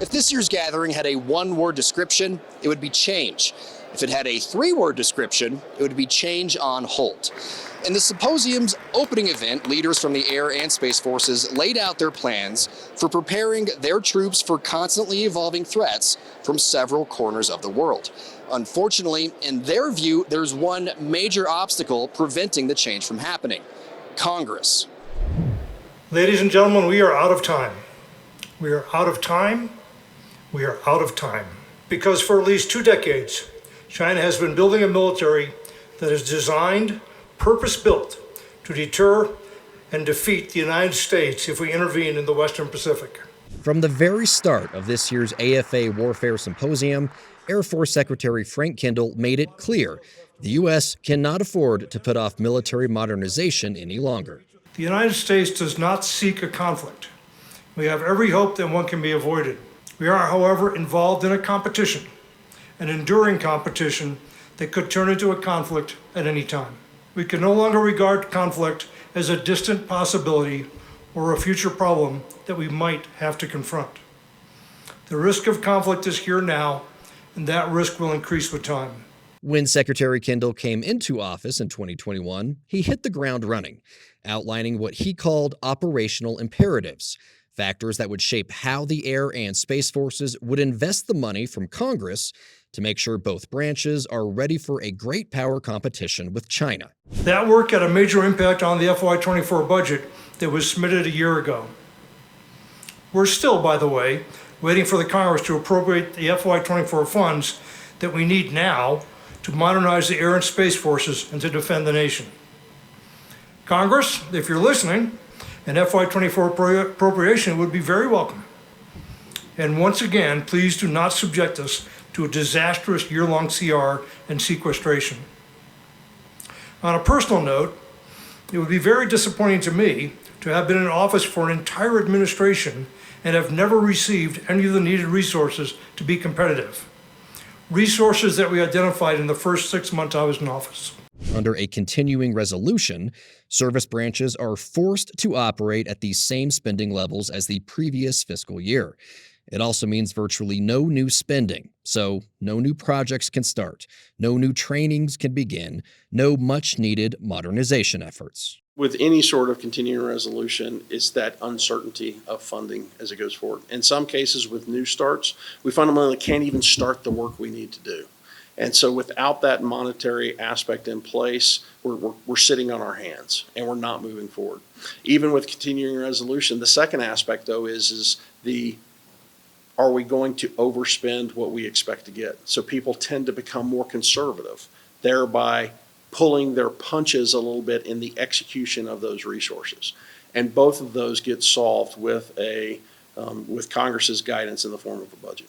If this year's gathering had a one-word description, it would be change. If it had a three-word description, it would be change on hold. In the symposium's opening event, leaders from the Air and Space Forces laid out their plans for preparing their troops for constantly evolving threats from several corners of the world. Unfortunately, in their view, there's one major obstacle preventing the change from happening: Congress. Ladies and gentlemen, we are out of time. We are out of time. We are out of time. Because for at least 2 decades, China has been building a military that is designed, purpose-built, to deter and defeat the United States if we intervene in the Western Pacific. From the very start of this year's AFA Warfare Symposium, Air Force Secretary Frank Kendall made it clear the U.S. cannot afford to put off military modernization any longer. The United States does not seek a conflict. We have every hope that one can be avoided. We are, however, involved in a competition, an enduring competition that could turn into a conflict at any time. We can no longer regard conflict as a distant possibility or a future problem that we might have to confront. The risk of conflict is here now, and that risk will increase with time. When Secretary Kendall came into office in 2021, he hit the ground running, outlining what he called operational imperatives, factors that would shape how the Air and Space Forces would invest the money from Congress to make sure both branches are ready for a great power competition with China. That work had a major impact on the FY24 budget that was submitted a year ago. We're still, by the way, waiting for the Congress to appropriate the FY24 funds that we need now to modernize the Air and Space Forces and to defend the nation. Congress, if you're listening, an FY24 appropriation would be very welcome. And once again, please do not subject us to a disastrous year-long CR and sequestration. On a personal note, it would be very disappointing to me to have been in office for an entire administration and have never received any of the needed resources to be competitive. Resources that we identified in the first 6 months I was in office. Under a continuing resolution, service branches are forced to operate at the same spending levels as the previous fiscal year. It also means virtually no new spending, so no new projects can start, no new trainings can begin, no much-needed modernization efforts. With any sort of continuing resolution, it's that uncertainty of funding as it goes forward. In some cases with new starts, we fundamentally can't even start the work we need to do. And so without that monetary aspect in place, we're sitting on our hands and we're not moving forward. Even with continuing resolution, the second aspect though is are we going to overspend what we expect to get? So people tend to become more conservative, thereby pulling their punches a little bit in the execution of those resources. And both of those get solved with Congress's guidance in the form of a budget.